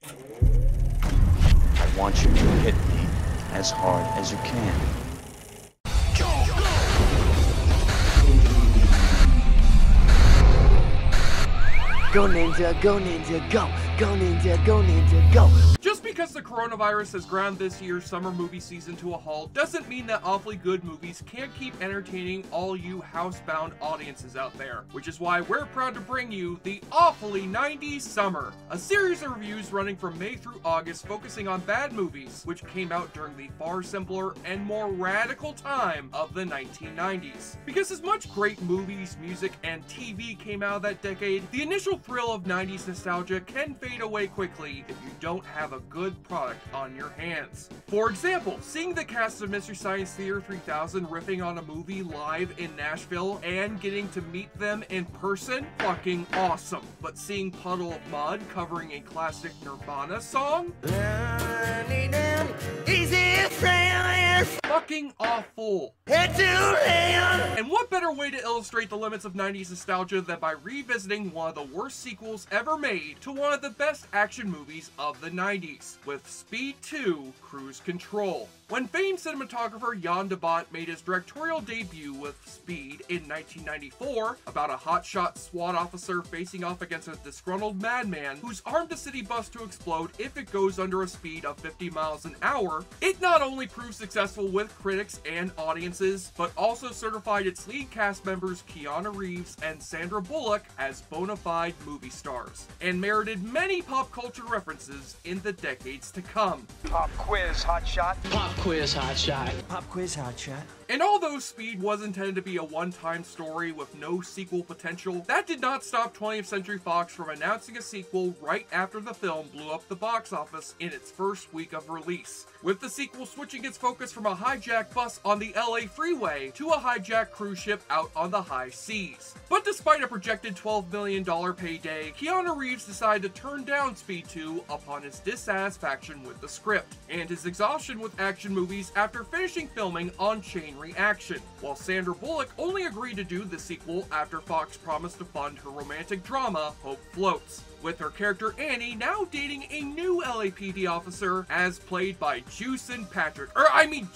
I want you to hit me as hard as you can. Go ninja, go ninja, go! Go ninja, go ninja, go! Just because the coronavirus has ground this year's summer movie season to a halt doesn't mean that awfully good movies can't keep entertaining all you housebound audiences out there, which is why we're proud to bring you the Awfully 90s Summer, a series of reviews running from May through August focusing on bad movies which came out during the far simpler and more radical time of the 1990s. Because as much great movies, music, and TV came out of that decade, the initial thrill of 90s nostalgia can fade away quickly if you don't have a good product on your hands. For example, seeing the cast of Mystery Science Theater 3000 riffing on a movie live in Nashville and getting to meet them in person, fucking awesome. But seeing Puddle of Mud covering a classic Nirvana song? Fucking awful. And what better way to illustrate the limits of 90s nostalgia than by revisiting one of the worst sequels ever made to one of the best action movies of the 90s, with Speed 2: Cruise Control. When famed cinematographer Jan de Bont made his directorial debut with Speed in 1994, about a hotshot SWAT officer facing off against a disgruntled madman who's armed a city bus to explode if it goes under a speed of 50 miles an hour, it not only proved successful with critics and audiences, but also certified its lead cast members Keanu Reeves and Sandra Bullock as bona fide movie stars, and merited many pop culture references in the decades to come. Pop quiz, hotshot. Pop quiz, hotshot. Pop quiz, hotshot. And although Speed was intended to be a one-time story with no sequel potential, that did not stop 20th Century Fox from announcing a sequel right after the film blew up the box office in its first week of release, with the sequel switching its focus from a hijacked bus on the LA freeway to a hijacked cruise ship out on the high seas. But despite a projected $12 million payday, Keanu Reeves decided to turn down Speed 2 upon his dissatisfaction with the script, and his exhaustion with action movies after finishing filming on Chain Reaction, while Sandra Bullock only agreed to do the sequel after Fox promised to fund her romantic drama, Hope Floats, with her character Annie now dating a new LAPD officer as played by Jason Patric.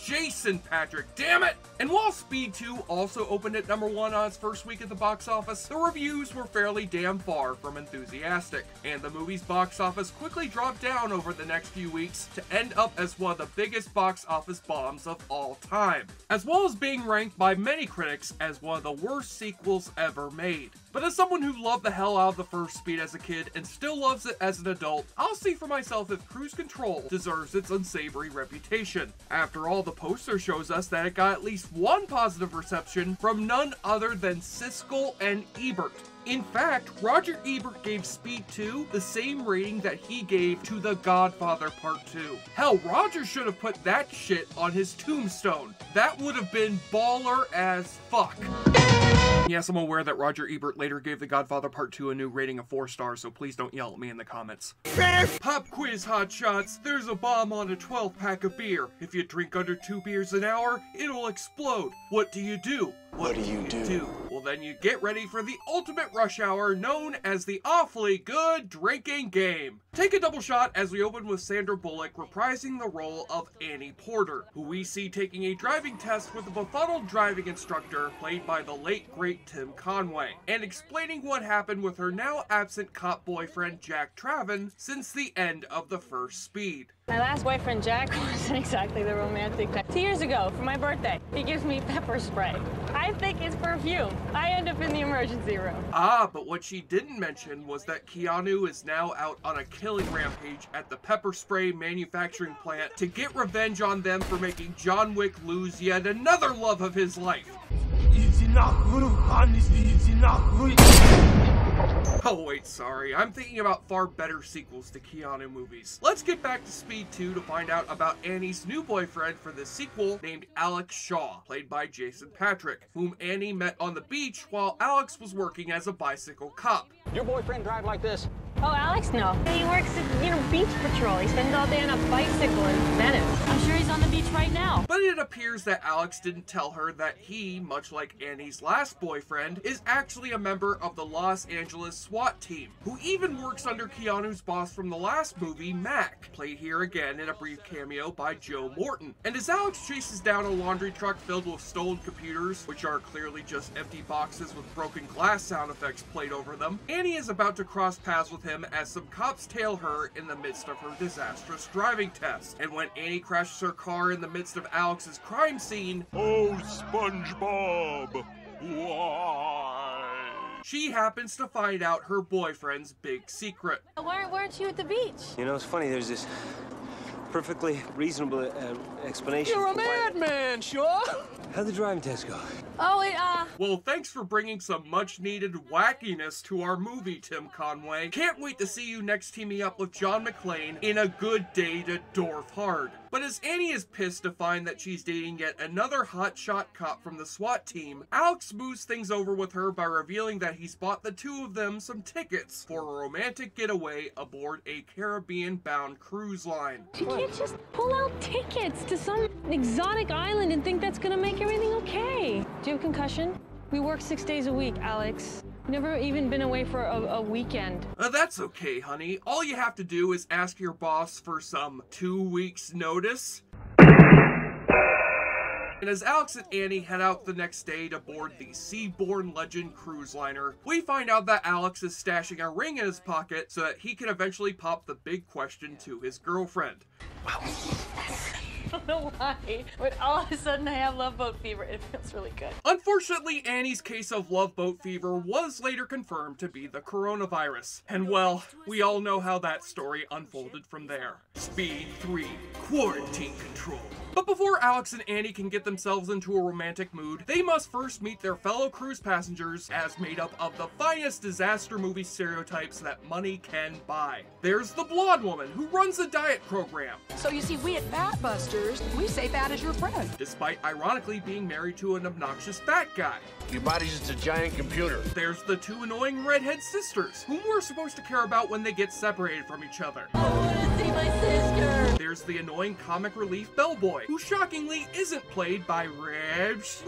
Jason Patric, damn it! And while Speed 2 also opened at #1 on its first week at the box office, the reviews were fairly damn far from enthusiastic, and the movie's box office quickly dropped down over the next few weeks to end up as one of the biggest box office bombs of all time, as well as being ranked by many critics as one of the worst sequels ever made. But as someone who loved the hell out of the first Speed as a kid and still loves it as an adult, I'll see for myself if Cruise Control deserves its unsavory reputation. After all, the poster shows us that it got at least one positive reception from none other than Siskel and Ebert. In fact, Roger Ebert gave Speed 2 the same rating that he gave to The Godfather Part 2. Hell, Roger should have put that shit on his tombstone. That would have been baller as fuck. Yes, I'm aware that Roger Ebert later gave The Godfather Part 2 a new rating of 4 stars, so please don't yell at me in the comments. Pop quiz, hotshots. There's a bomb on a 12-pack of beer. If you drink under 2 beers an hour, it'll explode. What do you do? What do you do? Well, then you get ready for the ultimate rush hour known as the Awfully Good Drinking Game. Take a double shot as we open with Sandra Bullock reprising the role of Annie Porter, who we see taking a driving test with a befuddled driving instructor played by the late great Tim Conway, and explaining what happened with her now absent cop boyfriend Jack Traven since the end of the first Speed. My last boyfriend, Jack, wasn't exactly the romantic type. 2 years ago, for my birthday, he gives me pepper spray. I think it's perfume. I end up in the emergency room. But what she didn't mention was that Keanu is now out on a killing rampage at the pepper spray manufacturing plant to get revenge on them for making John Wick lose yet another love of his life. Oh wait, sorry. I'm thinking about far better sequels to Keanu movies. Let's get back to Speed 2 to find out about Annie's new boyfriend for this sequel named Alex Shaw, played by Jason Patric, whom Annie met on the beach while Alex was working as a bicycle cop. Your boyfriend drive like this? Oh, Alex? No. He works at, beach patrol. He spends all day on a bicycle in Venice. I'm sure he's on the beach right now. But it appears that Alex didn't tell her that he, much like Annie's last boyfriend, is actually a member of the Los Angeles SWAT team, who even works under Keanu's boss from the last movie, Mac, played here again in a brief cameo by Joe Morton. And as Alex chases down a laundry truck filled with stolen computers, which are clearly just empty boxes with broken glass sound effects played over them, Annie is about to cross paths with him as some cops tail her in the midst of her disastrous driving test. And when Annie crashes her car in the midst of Alex's crime scene, "Oh, SpongeBob, why?" she happens to find out her boyfriend's big secret. Why weren't you at the beach? You know, it's funny, there's this perfectly reasonable explanation. You're a madman, sure? How'd the driving test go? Oh, Well, thanks for bringing some much-needed wackiness to our movie, Tim Conway. Can't wait to see you next teaming up with John McClane in A Good Day to Dorf Hard. But as Annie is pissed to find that she's dating yet another hotshot cop from the SWAT team, Alex smooths things over with her by revealing that he's bought the two of them some tickets for a romantic getaway aboard a Caribbean-bound cruise line. you can't just pull out tickets to some exotic island and think that's gonna make everything okay. Do you have a concussion? We work 6 days a week, Alex. Never even been away for a weekend. That's okay, honey. All you have to do is ask your boss for some 2 weeks notice. And as Alex and Annie head out the next day to board the Seabourn Legend cruise liner, we find out that Alex is stashing a ring in his pocket so that he can eventually pop the big question to his girlfriend. I don't know why, but all of a sudden I have love boat fever. It feels really good. Unfortunately, Annie's case of love boat fever was later confirmed to be the coronavirus. And well, we all know how that story unfolded from there. Speed 3, quarantine control. But before Alex and Annie can get themselves into a romantic mood, they must first meet their fellow cruise passengers as made up of the finest disaster movie stereotypes that money can buy. There's the blonde woman who runs a diet program. So you see, we at Fat Busters, we say fat is your friend. Despite ironically being married to an obnoxious fat guy. Your body's just a giant computer. There's the two annoying redhead sisters, whom we're supposed to care about when they get separated from each other. I want to see my sister. There's the annoying comic relief bellboy, who shockingly isn't played by Reeves.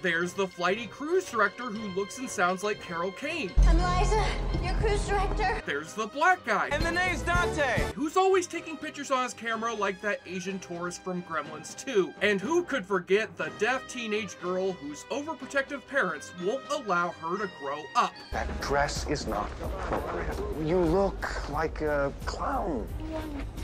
There's the flighty cruise director who looks and sounds like Carol Kane. I'm Liza, your cruise director. There's the black guy. And the name's Dante. Who's always taking pictures on his camera like that Asian tourist from Gremlins 2. And who could forget the deaf teenage girl whose overprotective parents won't allow her to grow up. That dress is not appropriate. You look like a clown.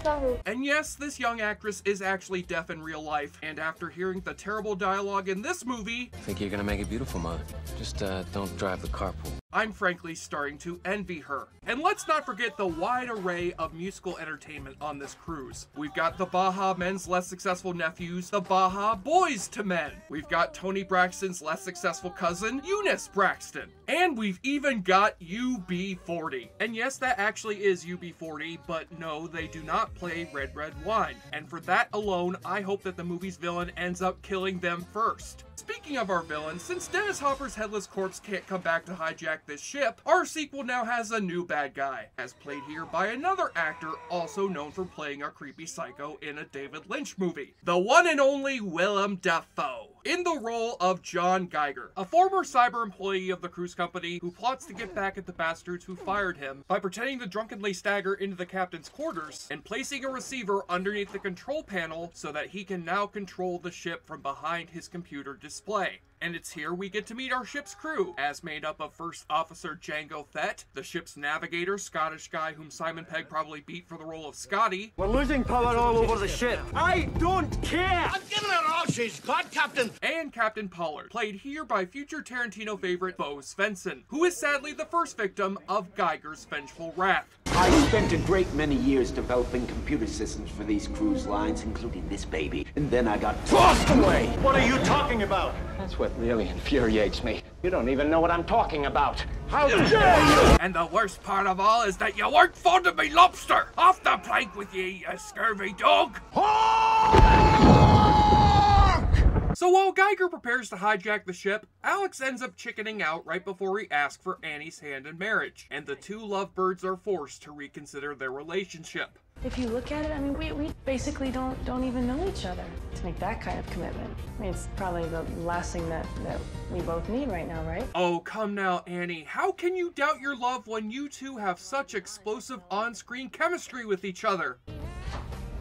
Sorry. And yes, this young actress is actually deaf in real life, and after hearing the terrible dialogue in this movie, I think you're gonna make it beautiful, Mother. Just don't drive the carpool. I'm frankly starting to envy her. And let's not forget the wide array of musical entertainment on this cruise. We've got the Baja Men's less successful nephews, the Baja Boys to Men. We've got Toni Braxton's less successful cousin, Eunice Braxton. And we've even got UB40. And yes, that actually is UB40, but no, they do not play red wine. And for that alone, I hope that the movie's villain ends up killing them first. Speaking of our villain, since Dennis Hopper's headless corpse can't come back to hijack this ship, our sequel now has a new bad guy, as played here by another actor also known for playing a creepy psycho in a David Lynch movie. The one and only Willem Dafoe, in the role of John Geiger, a former cyber employee of the cruise company who plots to get back at the bastards who fired him by pretending to drunkenly stagger into the captain's quarters and placing a receiver underneath the control panel so that he can now control the ship from behind his computer display. And it's here we get to meet our ship's crew, as made up of First Officer Django Fett, the ship's navigator, Scottish guy whom Simon Pegg probably beat for the role of Scotty. We're losing power all over the ship. I don't care. I'm giving her all she's got, Captain. And Captain Pollard, played here by future Tarantino favorite Beau Svensson, who is sadly the first victim of Geiger's vengeful wrath. I spent a great many years developing computer systems for these cruise lines, including this baby. And then I got tossed away. What are you talking about? That's what really infuriates me. You don't even know what I'm talking about. How dare you! And the worst part of all is that you weren't fond of me lobster! Off the plank with ye, you scurvy dog! So while Geiger prepares to hijack the ship, Alex ends up chickening out right before he asks for Annie's hand in marriage, and the two lovebirds are forced to reconsider their relationship. If you look at it, I mean, we basically don't even know each other to make that kind of commitment. I mean, it's probably the last thing that we both need right now, right? Oh, come now, Annie. How can you doubt your love when you two have such explosive on-screen chemistry with each other?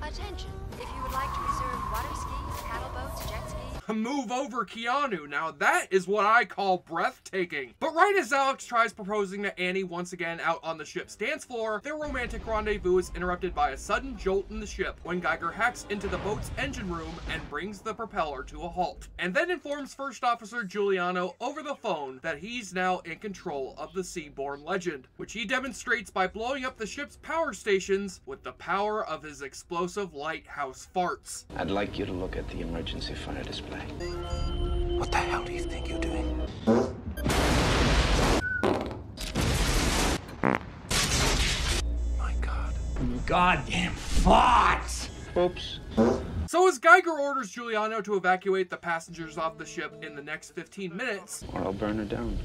Attention, if you would like to reserve water skis, paddle boats, jet skis. Move over, Keanu. Now that is what I call breathtaking. But right as Alex tries proposing to Annie once again out on the ship's dance floor, their romantic rendezvous is interrupted by a sudden jolt in the ship when Geiger hacks into the boat's engine room and brings the propeller to a halt, and then informs First Officer Giuliano over the phone that he's now in control of the Seaborn Legend, which he demonstrates by blowing up the ship's power stations with the power of his explosive lighthouse farts. I'd like you to look at the emergency fire display. What the hell do you think you're doing? My God. Goddamn farts! Oops. So as Geiger orders Giuliano to evacuate the passengers off the ship in the next 15 minutes, Or I'll burn her down.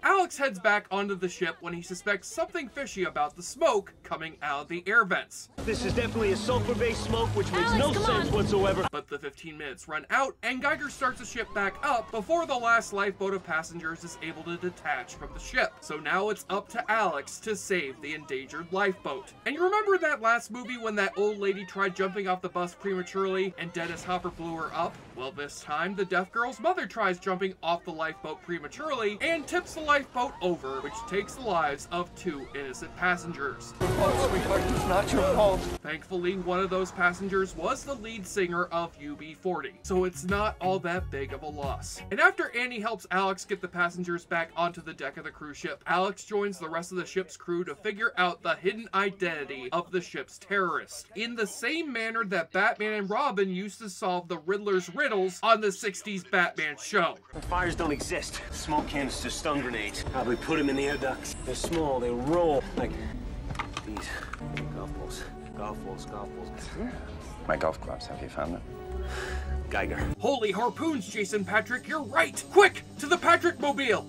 Alex heads back onto the ship when he suspects something fishy about the smoke coming out of the air vents. This is definitely a sulfur-based smoke, which makes Alex, no come sense on. whatsoever. But the 15 minutes run out, and Geiger starts the ship back up before the last lifeboat of passengers is able to detach from the ship. So now it's up to Alex to save the endangered lifeboat. And you remember that last movie when that old lady tried jumping off the bus prematurely and Dennis Hopper blew her up? Well, this time the deaf girl's mother tries jumping off the lifeboat prematurely and tips the lifeboat over, which takes the lives of 2 innocent passengers. Oh, sweetheart, it's not your fault. Thankfully, one of those passengers was the lead singer of UB40, so it's not all that big of a loss. And after Annie helps Alex get the passengers back onto the deck of the cruise ship, Alex joins the rest of the ship's crew to figure out the hidden identity of the ship's terrorist, in the same manner that Batman and Robin used to solve the Riddler's riddles on the 60s Batman show. Fires don't exist. Smoke canisters, stun grenades. Probably put them in the air ducts. They're small, they roll like these golf balls. Golf balls, golf balls. My golf clubs, have you found them? Geiger. Holy harpoons, Jason Patric, you're right! Quick, to the Patrick Mobile!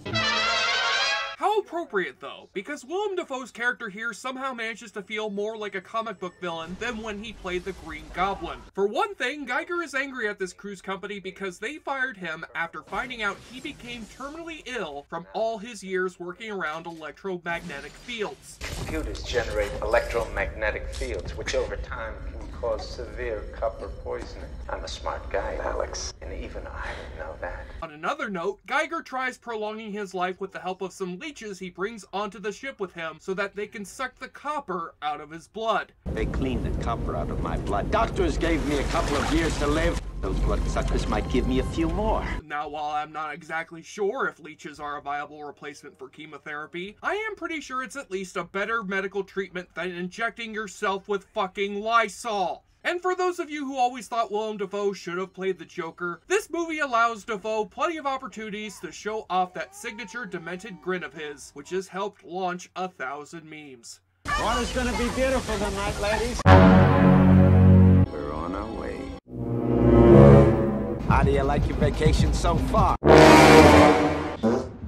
How appropriate though, because Willem Dafoe's character here somehow manages to feel more like a comic book villain than when he played the Green Goblin. For one thing, Geiger is angry at this cruise company because they fired him after finding out he became terminally ill from all his years working around electromagnetic fields. Computers generate electromagnetic fields, which over time can cause severe copper poisoning. I'm a smart guy, Alex, and even I know that. On another note, Geiger tries prolonging his life with the help of some leeches he brings onto the ship with him so that they can suck the copper out of his blood. They cleaned the copper out of my blood. Doctors gave me a couple of years to live. Those bloodsuckers might give me a few more. Now, while I'm not exactly sure if leeches are a viable replacement for chemotherapy, I am pretty sure it's at least a better medical treatment than injecting yourself with fucking Lysol. And for those of you who always thought Willem Dafoe should have played the Joker, this movie allows Dafoe plenty of opportunities to show off that signature demented grin of his, which has helped launch 1,000 memes. Water's gonna be beautiful tonight, ladies. We're on our way. How do you like your vacation so far?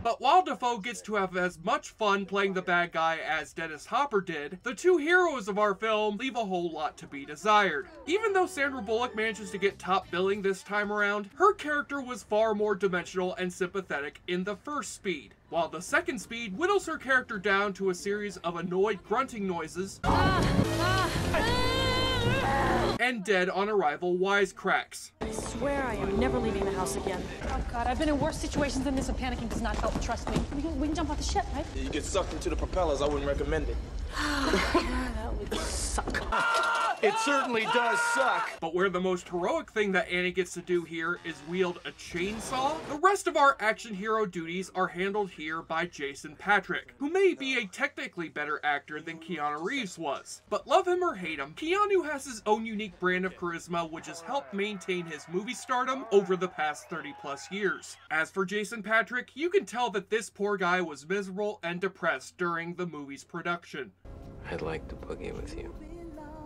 But while Dafoe gets to have as much fun playing the bad guy as Dennis Hopper did, the two heroes of our film leave a whole lot to be desired. Even though Sandra Bullock manages to get top billing this time around, her character was far more dimensional and sympathetic in the first Speed, while the second Speed whittles her character down to a series of annoyed grunting noises and dead on arrival wisecracks. I swear I am never leaving the house again. Oh God, I've been in worse situations than this and panicking does not help, trust me. We can jump off the ship, right? You get sucked into the propellers, I wouldn't recommend it. Yeah, that would suck. It certainly does suck. But where the most heroic thing that Annie gets to do here is wield a chainsaw, the rest of our action hero duties are handled here by Jason Patric, who may be a technically better actor than Keanu Reeves was. But love him or hate him, Keanu has his own unique brand of charisma which has helped maintain his movie stardom over the past 30 plus years. As for Jason Patric, you can tell that this poor guy was miserable and depressed during the movie's production. I'd like to boogie with you.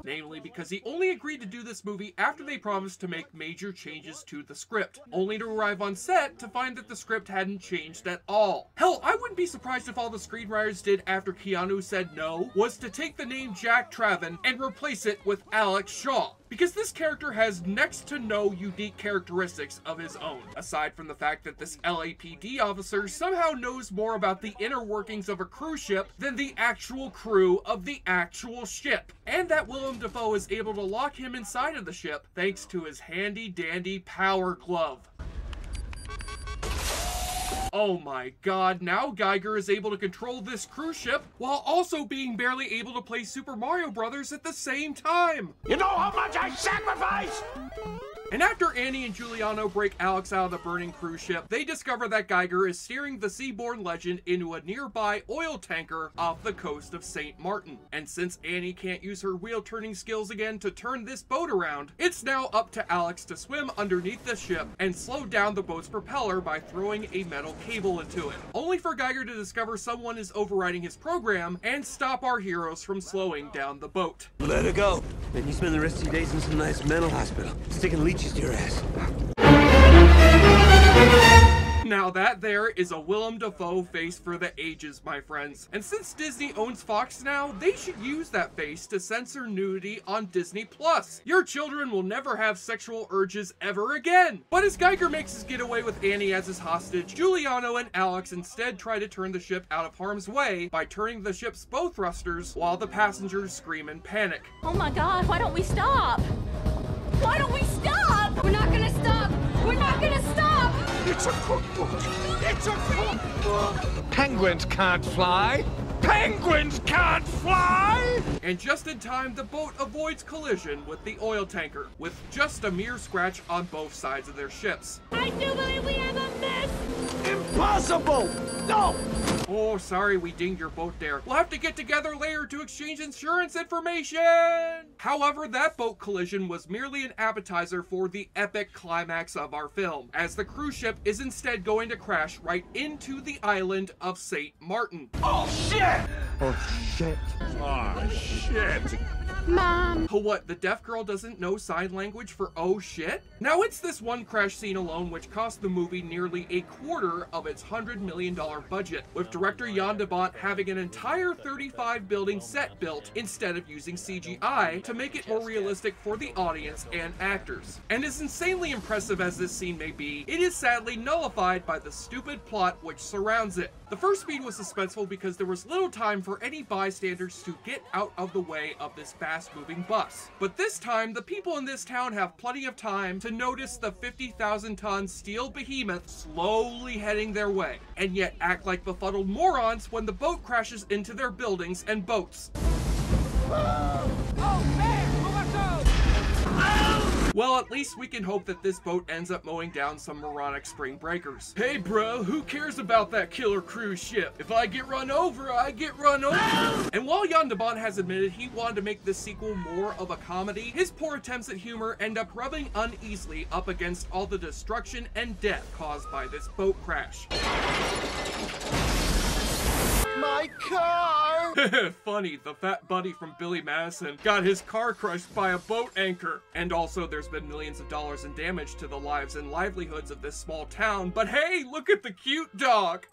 namely because he only agreed to do this movie after they promised to make major changes to the script, only to arrive on set to find that the script hadn't changed at all. Hell, I wouldn't be surprised if all the screenwriters did after Keanu said no was to take the name Jack Traven and replace it with Alex Shaw, because this character has next to no unique characteristics of his own, aside from the fact that this LAPD officer somehow knows more about the inner workings of a cruise ship than the actual crew of the actual ship, and that Willem Dafoe is able to lock him inside of the ship thanks to his handy-dandy power glove. Oh my god, now Geiger is able to control this cruise ship while also being barely able to play Super Mario Brothers at the same time. You know how much I sacrifice? And after Annie and Giuliano break Alex out of the burning cruise ship, they discover that Geiger is steering the Seaborn Legend into a nearby oil tanker off the coast of St. Martin. And since Annie can't use her wheel-turning skills again to turn this boat around, it's now up to Alex to swim underneath the ship and slow down the boat's propeller by throwing a metal cable into it, only for Geiger to discover someone is overriding his program and stop our heroes from slowing down the boat. Let her go. Then you spend the rest of your days in some nice mental hospital, sticking leeches to your ass. Now that there is a Willem Dafoe face for the ages, my friends. And since Disney owns Fox now, they should use that face to censor nudity on Disney+. Your children will never have sexual urges ever again. But as Geiger makes his getaway with Annie as his hostage, Giuliano and Alex instead try to turn the ship out of harm's way by turning the ship's bow thrusters while the passengers scream in panic. Oh my god, why don't we stop? Why don't we stop? We're not gonna stop! We're not gonna stop! It's a cookbook! It's a cookbook! Penguins can't fly! Penguins can't fly! And just in time, the boat avoids collision with the oil tanker, with just a mere scratch on both sides of their ships. I do believe we have a miss! Impossible! No! Oh, sorry we dinged your boat there. We'll have to get together later to exchange insurance information! However, that boat collision was merely an appetizer for the epic climax of our film, as the cruise ship is instead going to crash right into the island of St. Martin. Oh, shit! Oh, shit. Oh, shit. Mom! What, the deaf girl doesn't know sign language for oh shit? Now it's this one crash scene alone which cost the movie nearly a quarter of its $100 million budget, with director Jan de Bont having an entire 35-building set built instead of using CGI to make it more realistic for the audience and actors. And as insanely impressive as this scene may be, it is sadly nullified by the stupid plot which surrounds it. The first speed was suspenseful because there was little time for any bystanders to get out of the way of this fast-moving bus. But this time, the people in this town have plenty of time to notice the 50,000-ton steel behemoth slowly heading their way, and yet act like befuddled morons when the boat crashes into their buildings and boats. Well, at least we can hope that this boat ends up mowing down some moronic spring breakers. Hey bro, who cares about that killer cruise ship? If I get run over, I get run over. And while Jan de Bont has admitted he wanted to make this sequel more of a comedy, his poor attempts at humor end up rubbing uneasily up against all the destruction and death caused by this boat crash. My car! Funny, the fat buddy from Billy Madison got his car crushed by a boat anchor. And also, there's been millions of dollars in damage to the lives and livelihoods of this small town, but hey, look at the cute dog!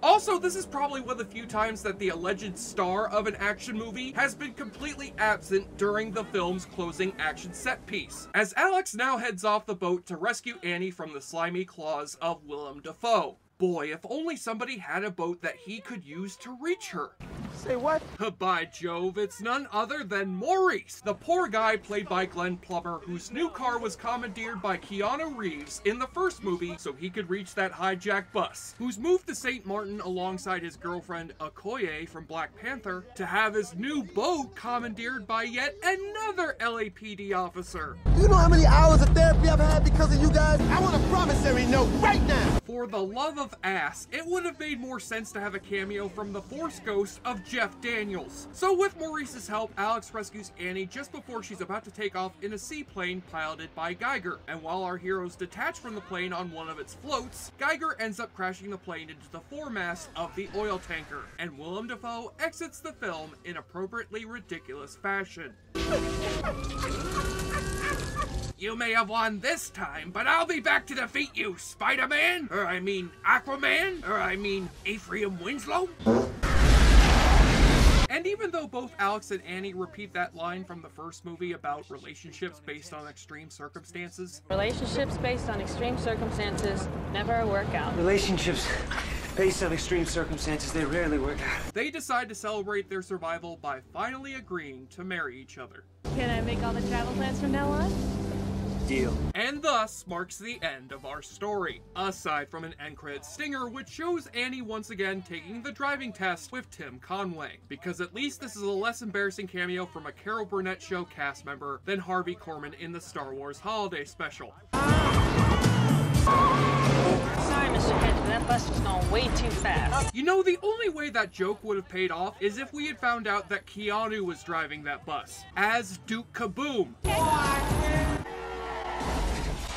Also, this is probably one of the few times that the alleged star of an action movie has been completely absent during the film's closing action set piece, as Alex now heads off the boat to rescue Annie from the slimy claws of Willem Dafoe. Boy, if only somebody had a boat that he could use to reach her. Say what? By Jove, it's none other than Maurice, the poor guy played by Glenn Plummer, whose new car was commandeered by Keanu Reeves in the first movie so he could reach that hijacked bus, who's moved to St. Martin alongside his girlfriend Okoye from Black Panther to have his new boat commandeered by yet another LAPD officer. You know how many hours of therapy I've had because of you guys? I want a promissory note right now! For the love of ass, it would have made more sense to have a cameo from the Force ghost of Jeff Daniels. So with Maurice's help, Alex rescues Annie just before she's about to take off in a seaplane piloted by Geiger. And while our heroes detach from the plane on one of its floats, Geiger ends up crashing the plane into the foremast of the oil tanker, and Willem Dafoe exits the film in appropriately ridiculous fashion. You may have won this time, but I'll be back to defeat you, Spider-Man! Or I mean, Aquaman? Or I mean, Ephraim Winslow? And even though both Alex and Annie repeat that line from the first movie about relationships based on extreme circumstances, relationships based on extreme circumstances never work out. Relationships based on extreme circumstances, they rarely work out. They decide to celebrate their survival by finally agreeing to marry each other. Can I make all the travel plans from now on? Deal. And thus marks the end of our story, aside from an end credit stinger which shows Annie once again taking the driving test with Tim Conway, because at least this is a less embarrassing cameo from a Carol Burnett Show cast member than Harvey Korman in the Star Wars Holiday Special. Sorry, Mr. Hedge, but that bus was going way too fast. You know, the only way that joke would have paid off is if we had found out that Keanu was driving that bus, as Duke Kaboom.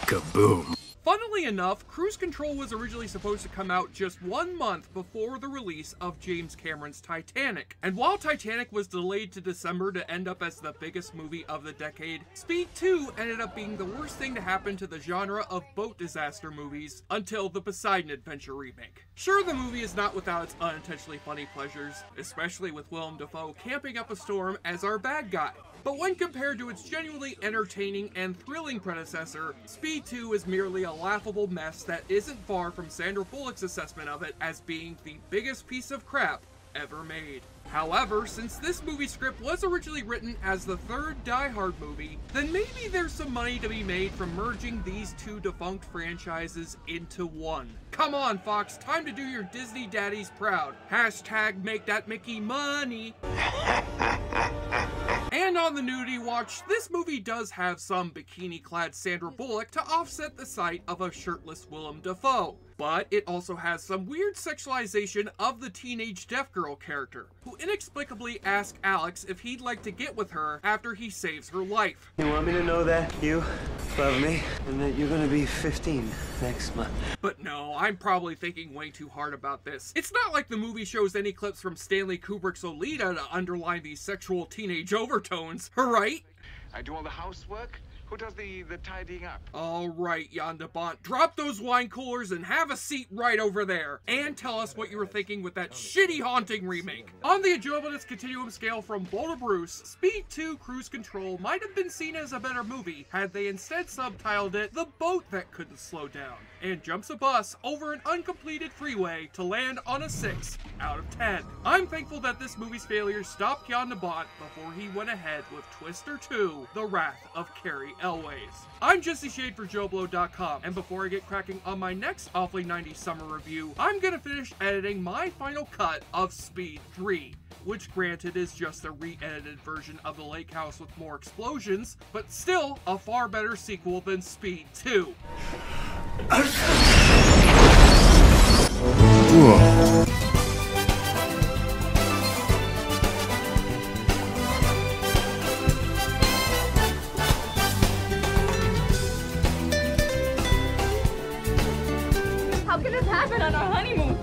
Kaboom. Funnily enough, Cruise Control was originally supposed to come out just 1 month before the release of James Cameron's Titanic. And while Titanic was delayed to December to end up as the biggest movie of the decade, Speed 2 ended up being the worst thing to happen to the genre of boat disaster movies until the Poseidon Adventure remake. Sure, the movie is not without its unintentionally funny pleasures, especially with Willem Dafoe camping up a storm as our bad guy. But when compared to its genuinely entertaining and thrilling predecessor, Speed 2 is merely a laughable mess that isn't far from Sandra Bullock's assessment of it as being the biggest piece of crap ever made. However, since this movie script was originally written as the third Die Hard movie, then maybe there's some money to be made from merging these two defunct franchises into one. Come on, Fox, time to do your Disney daddies proud. Hashtag make that Mickey money. And on the nudity watch, this movie does have some bikini-clad Sandra Bullock to offset the sight of a shirtless Willem Dafoe. But it also has some weird sexualization of the teenage deaf girl character, who inexplicably asks Alex if he'd like to get with her after he saves her life. You want me to know that you love me and that you're gonna be 15 next month? But no, I'm probably thinking way too hard about this. It's not like the movie shows any clips from Stanley Kubrick's Lolita to underline these sexual teenage overtones, right? I do all the housework. Who does the tidying up? Alright, Jan de Bont, drop those wine coolers and have a seat right over there. And tell us what you were thinking with that shitty Haunting remake. On the enjoyableness continuum scale from Bull to Bruce, Speed 2 Cruise Control might have been seen as a better movie had they instead subtitled it The Boat That Couldn't Slow Down, and jumps a bus over an uncompleted freeway to land on a 6 out of 10. I'm thankful that this movie's failure stopped Jan de Bont before he went ahead with Twister 2, The Wrath of Carrie Elways. I'm Jesse Shade for JoBlo.com, and before I get cracking on my next Awfully 90s summer review, I'm gonna finish editing my final cut of Speed 3, which granted is just a re-edited version of The Lake House with more explosions, but still a far better sequel than Speed 2. How could this happen on our honeymoon?